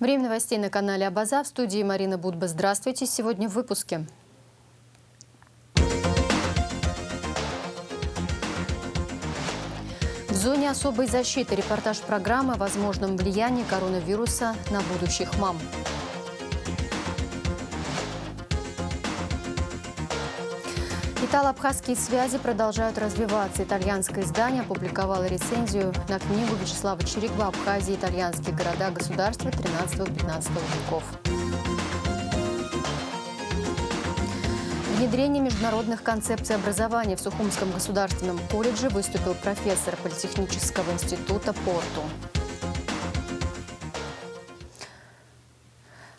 Время новостей на канале Абаза. В студии Марина Будба. Здравствуйте. Сегодня в выпуске. В зоне особой защиты репортаж программы о возможном влиянии коронавируса на будущих мам. Итало-абхазские связи продолжают развиваться. Итальянское издание опубликовало рецензию на книгу Вячеслава Чирикова «Абхазия. Итальянские города-государства 13-15 веков». Внедрение международных концепций образования в Сухумском государственном колледже выступил профессор Политехнического института Порту.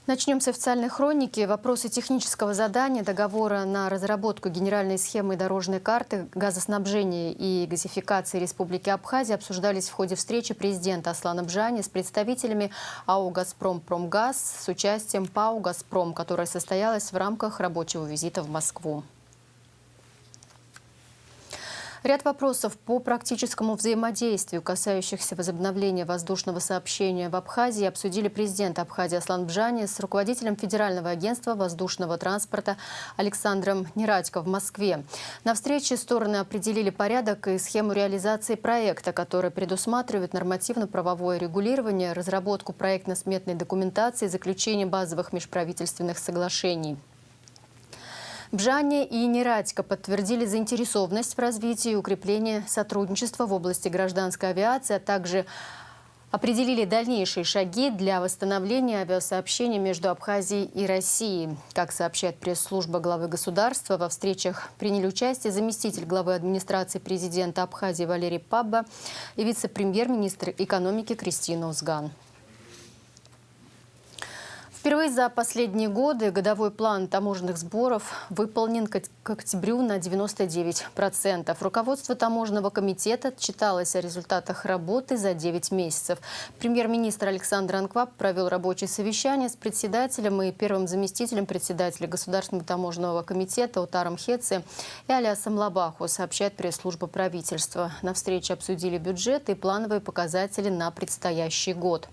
Начнем с официальной хроники. Вопросы технического задания договора на разработку генеральной схемы дорожной карты газоснабжения и газификации Республики Абхазия обсуждались в ходе встречи президента Аслана Бжани с представителями АО «Газпром Промгаз» с участием ПАО «Газпром», которая состоялась в рамках рабочего визита в Москву. Ряд вопросов по практическому взаимодействию, касающихся возобновления воздушного сообщения в Абхазии, обсудили президент Абхазии Аслан Бжани с руководителем Федерального агентства воздушного транспорта Александром Нерадько в Москве. На встрече стороны определили порядок и схему реализации проекта, который предусматривает нормативно-правовое регулирование, разработку проектно-сметной документации, заключение базовых межправительственных соглашений. Бжани и Нерадько подтвердили заинтересованность в развитии и укреплении сотрудничества в области гражданской авиации, а также определили дальнейшие шаги для восстановления авиасообщения между Абхазией и Россией. Как сообщает пресс-служба главы государства, во встречах приняли участие заместитель главы администрации президента Абхазии Валерий Пабба и вице-премьер-министр экономики Кристина Узган. Впервые за последние годы годовой план таможенных сборов выполнен к октябрю на 99%. Руководство таможенного комитета отчиталось о результатах работы за 9 месяцев. Премьер-министр Александр Анкваб провел рабочее совещание с председателем и первым заместителем председателя Государственного таможенного комитета Утаром Хетце и Алясом Лабаху, сообщает пресс-служба правительства. На встрече обсудили бюджет и плановые показатели на предстоящий год.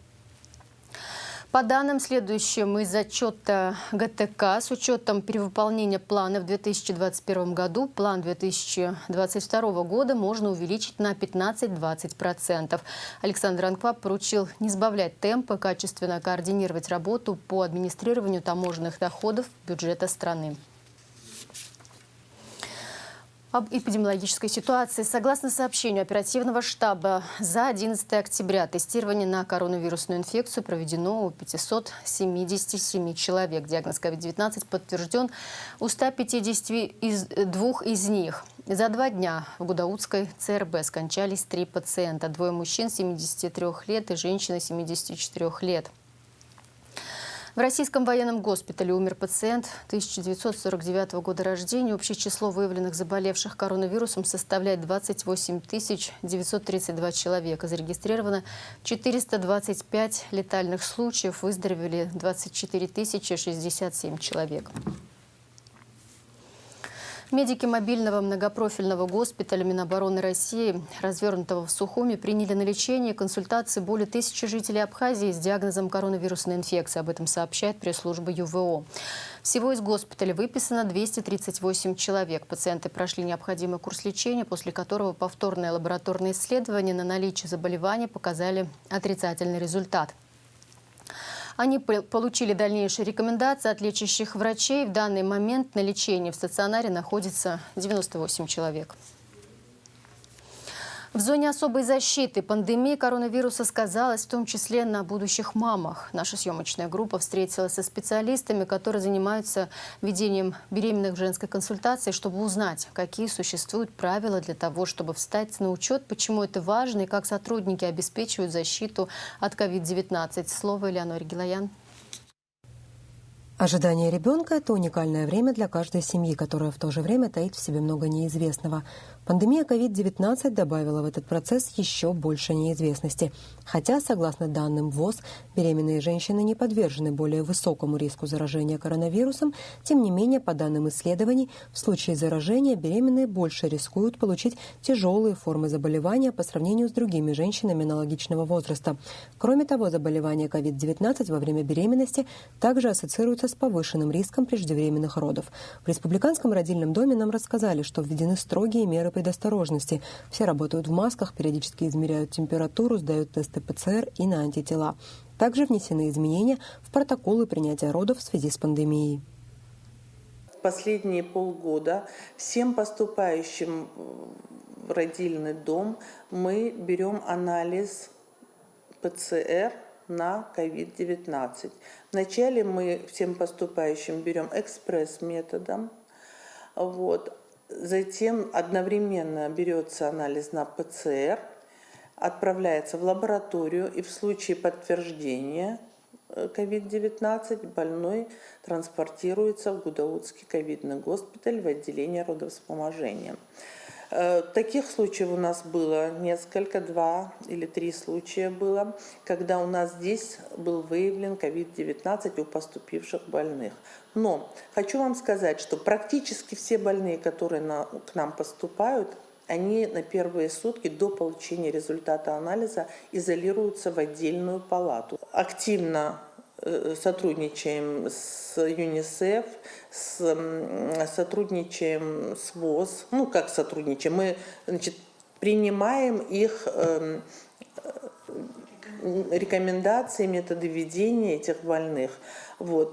По данным, следующим из отчета ГТК, с учетом перевыполнения плана в 2021 году, план 2022 года можно увеличить на 15-20%. Александр Анкваб поручил не сбавлять темпы, качественно координировать работу по администрированию таможенных доходов бюджета страны. Об эпидемиологической ситуации. Согласно сообщению оперативного штаба, за 11 октября тестирование на коронавирусную инфекцию проведено у 577 человек. Диагноз COVID-19 подтвержден у 152 из них. За 2 дня в Гудаутской ЦРБ скончались 3 пациента. 2 мужчин 73 лет и женщина 74 лет. В Российском военном госпитале умер пациент 1949 года рождения. Общее число выявленных заболевших коронавирусом составляет 28 932 человека. Зарегистрировано 425 летальных случаев. Выздоровели 24 067 человек. Медики мобильного многопрофильного госпиталя Минобороны России, развернутого в Сухуми, приняли на лечение и консультации более 1000 жителей Абхазии с диагнозом коронавирусной инфекции. Об этом сообщает пресс-служба ЮВО. Всего из госпиталя выписано 238 человек. Пациенты прошли необходимый курс лечения, после которого повторное лабораторное исследование на наличие заболевания показали отрицательный результат. Они получили дальнейшие рекомендации от лечащих врачей. В данный момент на лечении в стационаре находится 98 человек. В зоне особой защиты пандемия коронавируса сказалась в том числе на будущих мамах. Наша съемочная группа встретилась со специалистами, которые занимаются ведением беременных в женской консультации, чтобы узнать, какие существуют правила для того, чтобы встать на учет, почему это важно и как сотрудники обеспечивают защиту от COVID-19. Слово Элеоноре Гилаян. Ожидание ребенка – это уникальное время для каждой семьи, которая в то же время таит в себе много неизвестного. Пандемия COVID-19 добавила в этот процесс еще больше неизвестности. Хотя, согласно данным ВОЗ, беременные женщины не подвержены более высокому риску заражения коронавирусом, тем не менее, по данным исследований, в случае заражения беременные больше рискуют получить тяжелые формы заболевания по сравнению с другими женщинами аналогичного возраста. Кроме того, заболевание COVID-19 во время беременности также ассоциируется с повышенным риском преждевременных родов. В Республиканском родильном доме нам рассказали, что введены строгие меры предосторожности. Все работают в масках, периодически измеряют температуру, сдают тесты ПЦР и на антитела. Также внесены изменения в протоколы принятия родов в связи с пандемией. Последние полгода всем поступающим в родильный дом мы берем анализ ПЦР на COVID-19. Вначале мы всем поступающим берем экспресс-методом. Затем одновременно берется анализ на ПЦР, отправляется в лабораторию, и в случае подтверждения COVID-19 больной транспортируется в Гудаутский ковидный госпиталь в отделение родовспоможения. Таких случаев у нас было несколько, 2 или 3 случая было, когда у нас здесь был выявлен COVID-19 у поступивших больных. Но хочу вам сказать, что практически все больные, которые к нам поступают, они на первые сутки до получения результата анализа изолируются в отдельную палату. Активно сотрудничаем с ЮНИСЕФ, сотрудничаем с ВОЗ. Как сотрудничаем? Мы, принимаем их рекомендации, методы ведения этих больных.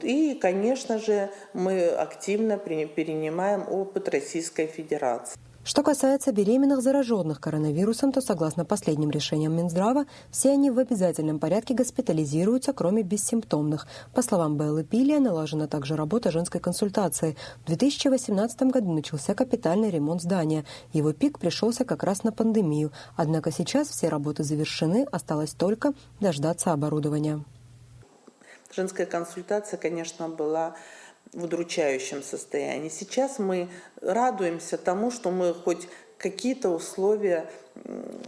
И, конечно же, мы активно перенимаем опыт Российской Федерации. Что касается беременных, зараженных коронавирусом, то, согласно последним решениям Минздрава, все они в обязательном порядке госпитализируются, кроме бессимптомных. По словам Беллы Пилия, налажена также работа женской консультации. В 2018 году начался капитальный ремонт здания. Его пик пришелся как раз на пандемию. Однако сейчас все работы завершены, осталось только дождаться оборудования. Женская консультация, конечно, была в удручающем состоянии. Сейчас мы радуемся тому, что мы хоть какие-то условия,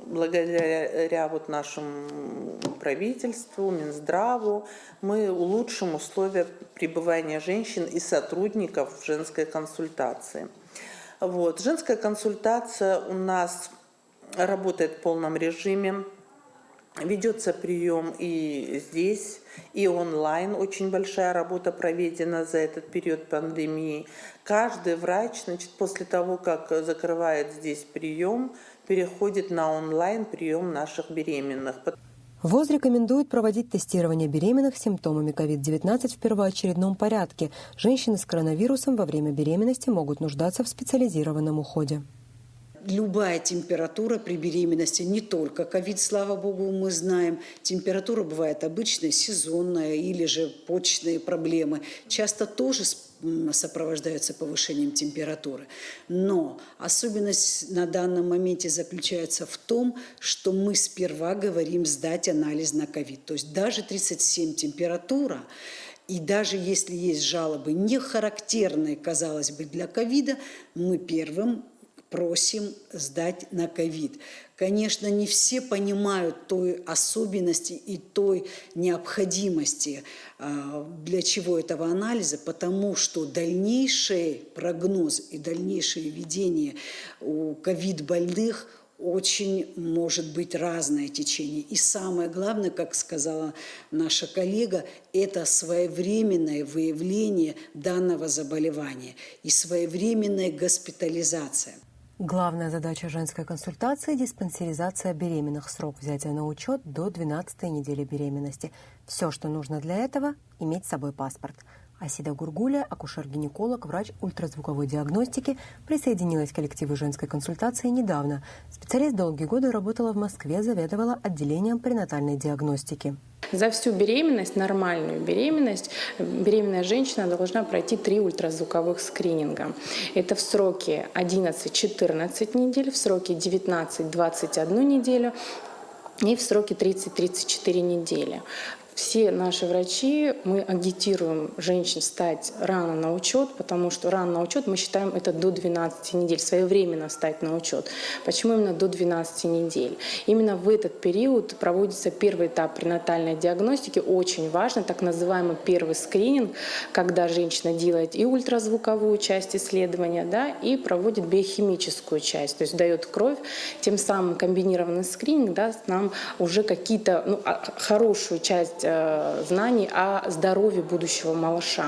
благодаря нашему правительству, Минздраву, мы улучшим условия пребывания женщин и сотрудников в женской консультации. Женская консультация у нас работает в полном режиме. Ведется прием и здесь, и онлайн. Очень большая работа проведена за этот период пандемии. Каждый врач, после того, как закрывает здесь прием, переходит на онлайн прием наших беременных. ВОЗ рекомендует проводить тестирование беременных с симптомами COVID-19 в первоочередном порядке. Женщины с коронавирусом во время беременности могут нуждаться в специализированном уходе. Любая температура при беременности, не только ковид, слава богу, мы знаем. Температура бывает обычная, сезонная или же почечные проблемы. Часто тоже сопровождаются повышением температуры. Но особенность на данном моменте заключается в том, что мы сперва говорим сдать анализ на ковид. То есть даже 37 температура, и даже если есть жалобы, не характерные, казалось бы, для ковида, мы первым просим сдать на ковид. Конечно, не все понимают той особенности и той необходимости, для чего этого анализа, потому что дальнейший прогноз и дальнейшее ведение у ковид-больных очень может быть разное течение. И самое главное, как сказала наша коллега, это своевременное выявление данного заболевания и своевременная госпитализация. Главная задача женской консультации – диспансеризация беременных. Срок взятия на учет до 12-й недели беременности. Все, что нужно для этого – иметь с собой паспорт. Асида Гургуля, акушер-гинеколог, врач ультразвуковой диагностики, присоединилась к коллективу женской консультации недавно. Специалист долгие годы работала в Москве, заведовала отделением пренатальной диагностики. За всю беременность, нормальную беременность, беременная женщина должна пройти 3 ультразвуковых скрининга. Это в сроке 11-14 недель, в сроке 19-21 неделю и в сроке 30-34 недели. все наши врачи, мы агитируем женщин встать рано на учет, потому что рано на учет мы считаем это до 12 недель, своевременно встать на учет. Почему именно до 12 недель? Именно в этот период проводится первый этап пренатальной диагностики, очень важно, так называемый первый скрининг, когда женщина делает и ультразвуковую часть исследования, да, и проводит биохимическую часть, то есть дает кровь, тем самым комбинированный скрининг даст нам уже какие-то, хорошую часть знаний о здоровье будущего малыша.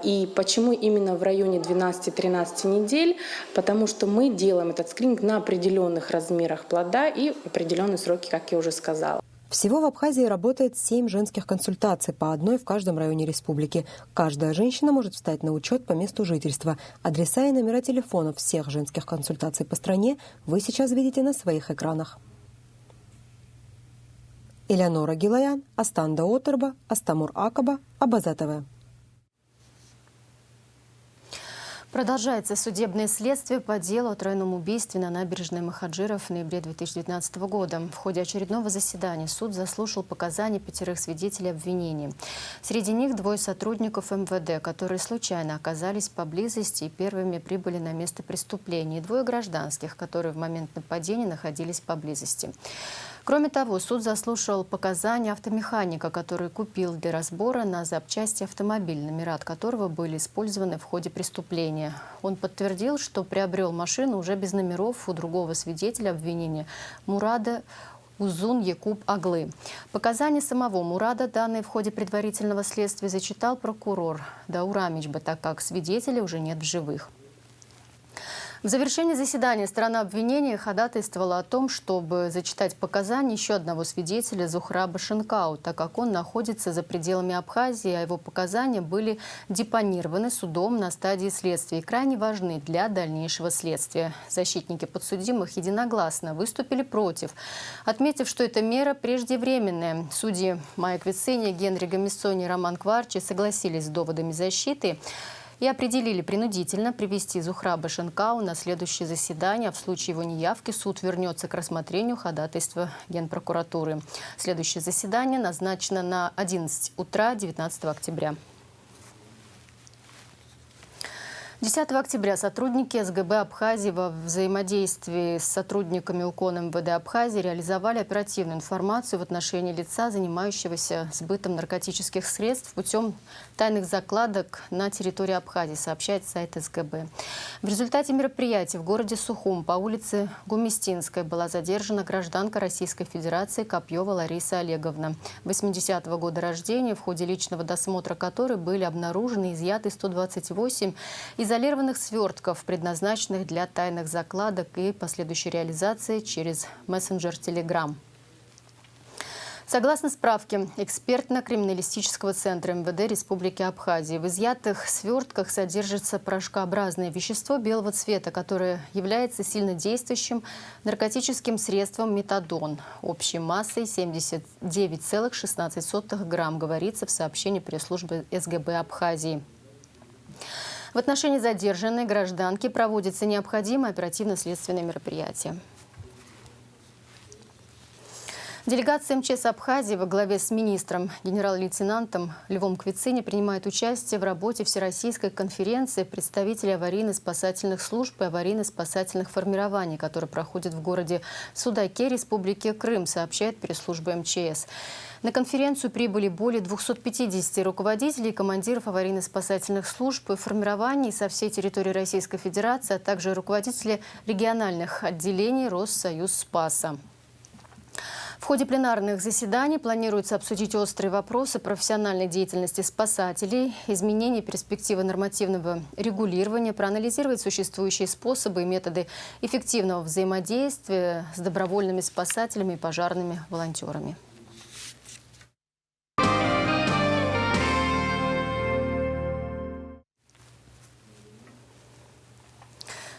И почему именно в районе 12-13 недель? Потому что мы делаем этот скрининг на определенных размерах плода и определенные сроки, как я уже сказала. Всего в Абхазии работает 7 женских консультаций, по одной в каждом районе республики. Каждая женщина может встать на учет по месту жительства. Адреса и номера телефонов всех женских консультаций по стране вы сейчас видите на своих экранах. Элеонора Гилаян, Астанда Оторба, Астамур Акаба, Абаза ТВ. Продолжается судебное следствие по делу о тройном убийстве на набережной Махаджиров в ноябре 2019 года. В ходе очередного заседания суд заслушал показания 5 свидетелей обвинения. Среди них 2 сотрудников МВД, которые случайно оказались поблизости и первыми прибыли на место преступления, и 2 гражданских, которые в момент нападения находились поблизости. Кроме того, суд заслушал показания автомеханика, который купил для разбора на запчасти автомобиль, номера от которого были использованы в ходе преступления. Он подтвердил, что приобрел машину уже без номеров у другого свидетеля обвинения Мурада Узун Якуб Аглы. Показания самого Мурада, данные в ходе предварительного следствия, зачитал прокурор Даур Амичба, так как свидетелей уже нет в живых. В завершении заседания сторона обвинения ходатайствовала о том, чтобы зачитать показания еще одного свидетеля Зухраба Шенкау, так как он находится за пределами Абхазии, а его показания были депонированы судом на стадии следствия и крайне важны для дальнейшего следствия. Защитники подсудимых единогласно выступили против, отметив, что эта мера преждевременная. Судьи Майя Квицини, Генри Гамиссони и Роман Кварчи согласились с доводами защиты и определили принудительно привести Зухраба Шенкау на следующее заседание. А в случае его неявки суд вернется к рассмотрению ходатайства Генпрокуратуры. Следующее заседание назначено на 11 утра 19 октября. 10 октября сотрудники СГБ Абхазии во взаимодействии с сотрудниками УКОН МВД Абхазии реализовали оперативную информацию в отношении лица, занимающегося сбытом наркотических средств путем тайных закладок на территории Абхазии, сообщает сайт СГБ. В результате мероприятия в городе Сухум по улице Гумистинской была задержана гражданка Российской Федерации Копьева Лариса Олеговна, 80-го года рождения, в ходе личного досмотра которой были обнаружены и изъяты 128 изолированных свертков, предназначенных для тайных закладок и последующей реализации через мессенджер Telegram. Согласно справке экспертно-криминалистического центра МВД Республики Абхазия, в изъятых свертках содержится порошкообразное вещество белого цвета, которое является сильнодействующим наркотическим средством метадон. Общей массой 79,16 грамм, говорится в сообщении пресс-службы СГБ Абхазии. В отношении задержанной гражданки проводится необходимое оперативно-следственное мероприятие. Делегация МЧС Абхазии во главе с министром, генерал-лейтенантом Львом Квицини принимает участие в работе Всероссийской конференции представителей аварийно-спасательных служб и аварийно-спасательных формирований, которая проходит в городе Судаке, Республики Крым, сообщает пресс-служба МЧС. На конференцию прибыли более 250 руководителей и командиров аварийно-спасательных служб и формирований со всей территории Российской Федерации, а также руководители региональных отделений Россоюз Спаса. В ходе пленарных заседаний планируется обсудить острые вопросы профессиональной деятельности спасателей, изменения перспективы нормативного регулирования, проанализировать существующие способы и методы эффективного взаимодействия с добровольными спасателями и пожарными волонтерами.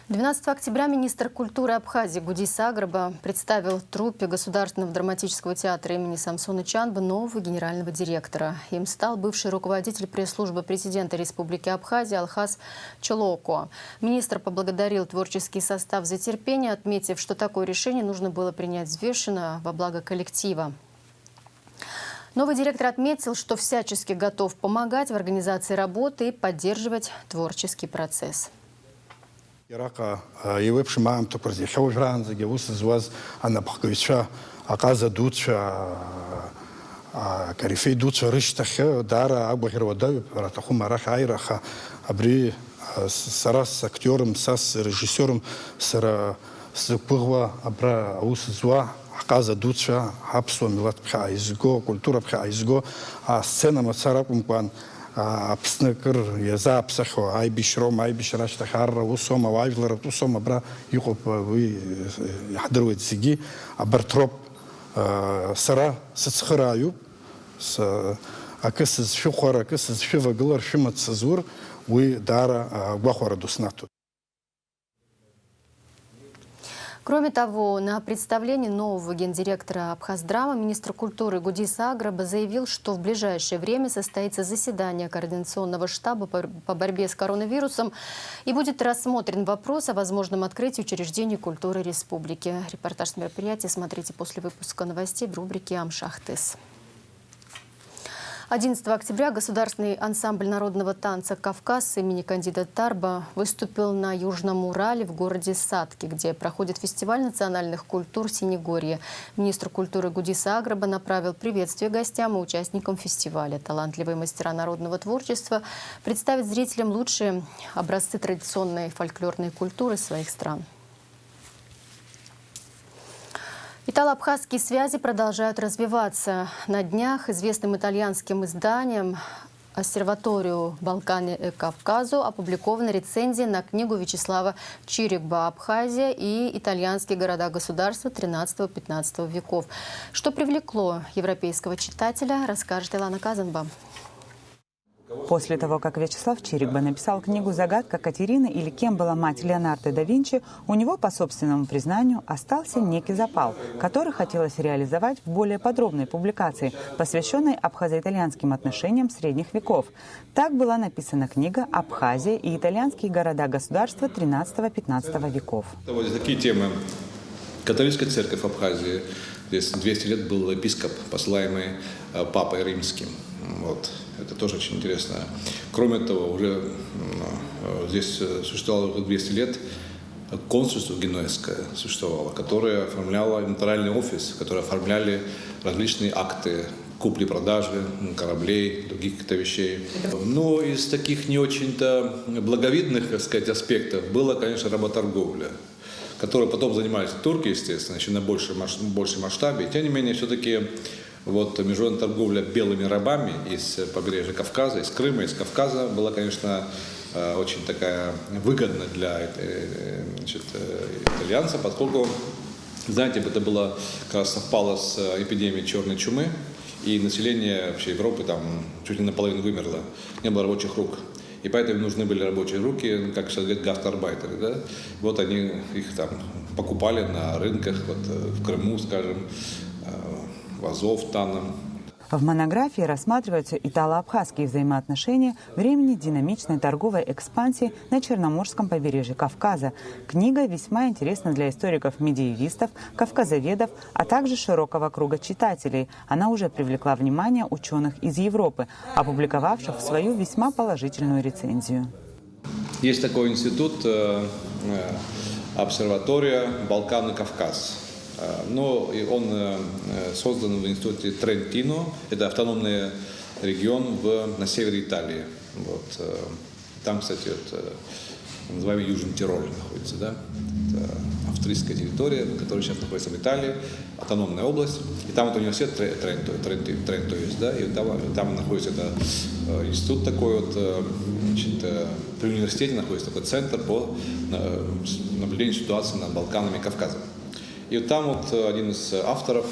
12 октября министр культуры Абхазии Гудис Аграба представил труппе Государственного драматического театра имени Самсона Чанба нового генерального директора. Им стал бывший руководитель пресс-службы президента Республики Абхазия Алхаз Чолоко. Министр поблагодарил творческий состав за терпение, отметив, что такое решение нужно было принять взвешенно во благо коллектива. Новый директор отметил, что всячески готов помогать в организации работы и поддерживать творческий процесс. Карифей дуца рыштахе дара агбахирвадаю ратаху мараха айраха абри сарас актером сас режиссером сара супырва абра аусзва аказа дуца хапсо милат пхаизго культура пхаизго а сцена мацарапум кван апснекер яза псахо ай бишром ай бишраштахар усома вайвлер усома абра юхоп ви яхдрует сиги абартроп сара сцхраю с аксыз шухора аксыз шиваглар шиматсазур уи дара гвахора дуснату. Кроме того, на представлении нового гендиректора Абхаздрама министр культуры Гудис Аграба заявил, что в ближайшее время состоится заседание Координационного штаба по борьбе с коронавирусом и будет рассмотрен вопрос о возможном открытии учреждений культуры республики. Репортаж с мероприятия смотрите после выпуска новостей в рубрике «Амшахтес». 11 октября государственный ансамбль народного танца «Кавказ» имени Кандида Тарба выступил на Южном Урале в городе Сатки, где проходит фестиваль национальных культур Синегорья. Министр культуры Гудис Аграба направил приветствие гостям и участникам фестиваля. Талантливые мастера народного творчества представят зрителям лучшие образцы традиционной фольклорной культуры своих стран. Итало-абхазские связи продолжают развиваться. На днях известным итальянским изданием «Осерваторию Балканы и Кавказу» опубликована рецензия на книгу Вячеслава Чирикба «Абхазия и итальянские города-государства XIII-XV веков». Что привлекло европейского читателя, расскажет Илана Казанба. После того, как Вячеслав Чирикба написал книгу «Загадка Катерины» или «Кем была мать Леонардо да Винчи», у него, по собственному признанию, остался некий запал, который хотелось реализовать в более подробной публикации, посвященной абхазо-итальянским отношениям средних веков. Так была написана книга «Абхазия и итальянские города-государства XIII-XV веков. Вот такие темы. Католическая церковь Абхазии. Здесь 200 лет был епископ, посылаемый папой римским. Вот. Это тоже очень интересно. Кроме того, уже здесь существовало уже 200 лет консульство генуэзское существовало, которое оформляло нотариальный офис, который оформляли различные акты купли-продажи кораблей, других каких-то вещей. Но из таких не очень-то благовидных, так сказать, аспектов была, конечно, работорговля, которой потом занимались турки, естественно, еще на большем масштабе. И, тем не менее, все-таки вот международная торговля белыми рабами из побережья Кавказа, из Крыма, из Кавказа была, конечно, очень такая выгодна для итальянцев, поскольку, знаете, это было, как раз совпало с эпидемией черной чумы, и население вообще Европы там чуть ли наполовину вымерло, не было рабочих рук. И поэтому нужны были рабочие руки, как сейчас говорят, гастарбайтеры. Да? Вот они их там покупали на рынках, вот, в Крыму, скажем, в Азов, Таном. В монографии рассматриваются итало-абхазские взаимоотношения времени динамичной торговой экспансии на Черноморском побережье Кавказа. Книга весьма интересна для историков-медиевистов, кавказоведов, а также широкого круга читателей. Она уже привлекла внимание ученых из Европы, опубликовавших свою весьма положительную рецензию. Есть такой институт, обсерватория Балкан и Кавказ. Но он создан в институте Трентино, это автономный регион на севере Италии. Вот. Там, кстати, вот, называемый Южный Тироль находится. Да? Это австрийская территория, которая сейчас находится в Италии, автономная область. И там вот университет Тренто есть, да? И там находится институт такой, вот, значит, при университете находится такой центр по наблюдению ситуации над Балканами и Кавказом. И вот там вот один из авторов,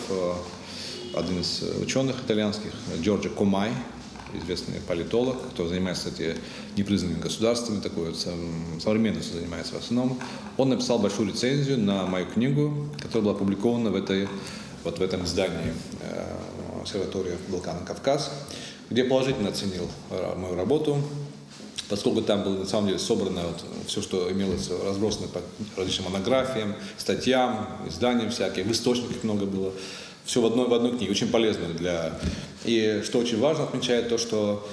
один из ученых итальянских, Джорджо Комай, известный политолог, кто занимается, кстати, непризнанными государствами, такой вот современностью занимается в основном, он написал большую рецензию на мою книгу, которая была опубликована в этом издании «Обсерватория Балкан и Кавказ», где положительно оценил мою работу, поскольку там было на самом деле собрано вот все, что имелось, разбросано по различным монографиям, статьям, изданиям всяким, в источниках много было Все в одной книге, очень полезно для... И что очень важно, отмечает то, что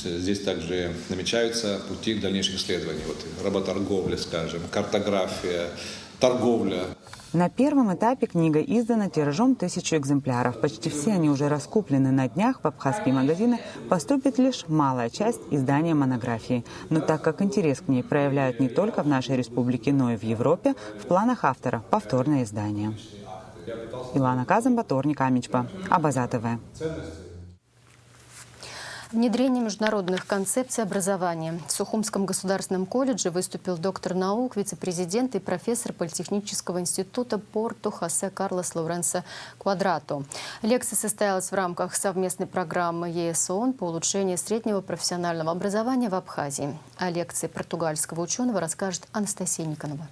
здесь также намечаются пути дальнейших исследований. Вот работорговля, скажем, картография, торговля. На первом этапе книга издана тиражом 1000 экземпляров. Почти все они уже раскуплены на днях. В абхазские магазины поступит лишь малая часть издания монографии. Но так как интерес к ней проявляют не только в нашей республике, но и в Европе, в планах автора повторное издание. Илана Казамба, Торник Амичпа, Абаза ТВ. Внедрение международных концепций образования. В Сухумском государственном колледже выступил доктор наук, вице-президент и профессор Политехнического института Порту Хосе Карлос Лоуренсо Квадрато. Лекция состоялась в рамках совместной программы ЕС ООН по улучшению среднего профессионального образования в Абхазии. О лекции португальского ученого расскажет Анастасия Никонова.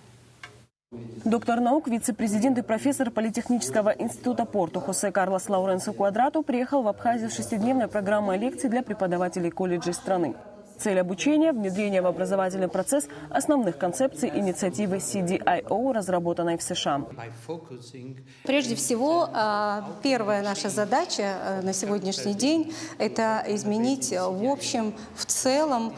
Доктор наук, вице-президент и профессор Политехнического института Порту Хосе Карлос Лоуренсо Квадрато приехал в Абхазию с 6-дневной программой лекций для преподавателей колледжей страны. Цель обучения – внедрение в образовательный процесс основных концепций инициативы CDIO, разработанной в США. Прежде всего, первая наша задача на сегодняшний день – это изменить в общем, в целом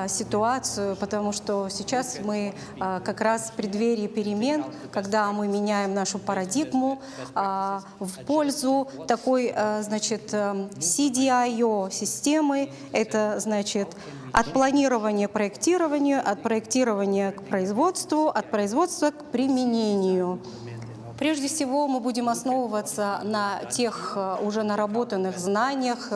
ситуацию, потому что сейчас мы как раз в преддверии перемен, когда мы меняем нашу парадигму в пользу такой, значит, CDIO-системы. Это значит от планирования к проектированию, от проектирования к производству, от производства к применению. Прежде всего, мы будем основываться на тех уже наработанных знаниях,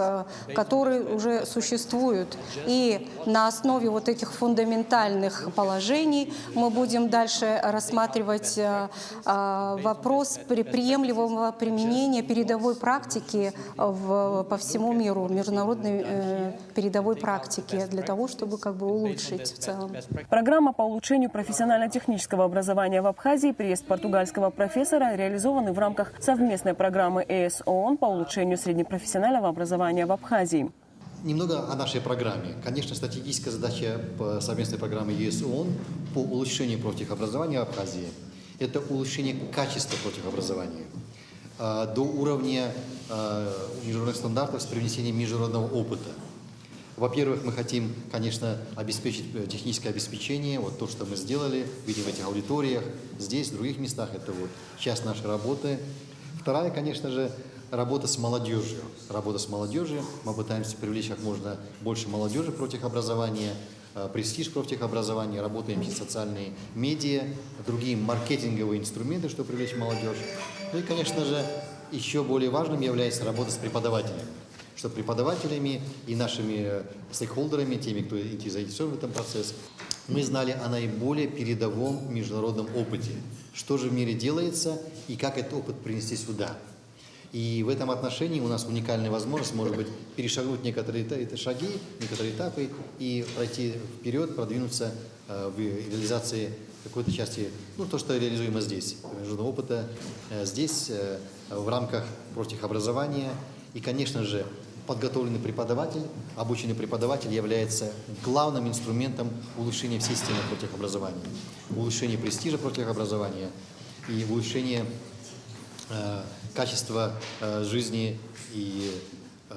которые уже существуют. И на основе вот этих фундаментальных положений мы будем дальше рассматривать вопрос приемлемого применения передовой практики по всему миру, международной передовой практики, для того, чтобы улучшить в целом. Программа по улучшению профессионально-технического образования в Абхазии, приезд португальского профессора реализованы в рамках совместной программы ЕС ООН по улучшению среднепрофессионального образования в Абхазии. Немного о нашей программе. Конечно, стратегическая задача совместной программы ЕС ООН по улучшению профтехобразования в Абхазии – это улучшение качества профтехобразования до уровня международных стандартов с привнесением международного опыта. Во-первых, мы хотим, конечно, обеспечить техническое обеспечение, вот то, что мы сделали, видим в этих аудиториях, здесь, в других местах, это вот часть нашей работы. Вторая, конечно же, работа с молодежью. Работа с молодежью. Мы пытаемся привлечь как можно больше молодежи в профтехобразование, престиж профтехобразования, работаем через социальные медиа, другие маркетинговые инструменты, чтобы привлечь молодежь. Ну и, конечно же, еще более важным является работа с преподавателями. Что преподавателями и нашими стейкхолдерами, теми, кто заинтересован в этом процессе, мы знали о наиболее передовом международном опыте. Что же в мире делается и как этот опыт принести сюда. И в этом отношении у нас уникальная возможность, может быть, перешагнуть некоторые шаги, некоторые этапы и пройти вперед, продвинуться в реализации какой-то части, то, что реализуемо здесь, международного опыта, здесь, в рамках профтехобразования. И, конечно же, подготовленный преподаватель, обученный преподаватель является главным инструментом улучшения всей системы профтехобразования, улучшения престижа профтехобразования и улучшения качества жизни и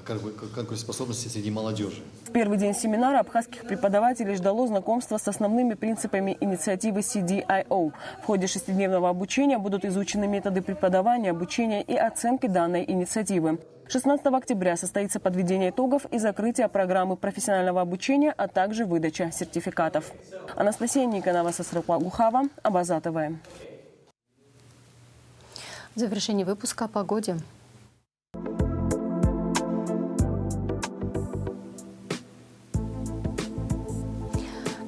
конкурентоспособности среди молодежи. В первый день семинара абхазских преподавателей ждало знакомство с основными принципами инициативы CDIO. В ходе 6-дневного обучения будут изучены методы преподавания, обучения и оценки данной инициативы. 16 октября состоится подведение итогов и закрытие программы профессионального обучения, а также выдача сертификатов. Анастасия Никонова, Сасрапа Гухава, Абаза ТВ. В завершении выпуска о погоде.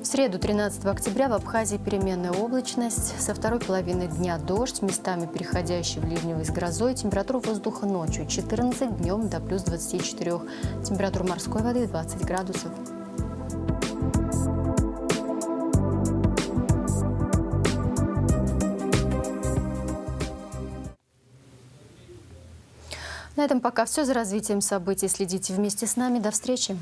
В среду, 13 октября, в Абхазии переменная облачность. Со второй половины дня дождь, местами переходящий в ливневый с грозой. Температура воздуха ночью 14, днем до плюс 24. Температура морской воды 20 градусов. На этом пока все. За развитием событий следите вместе с нами. До встречи.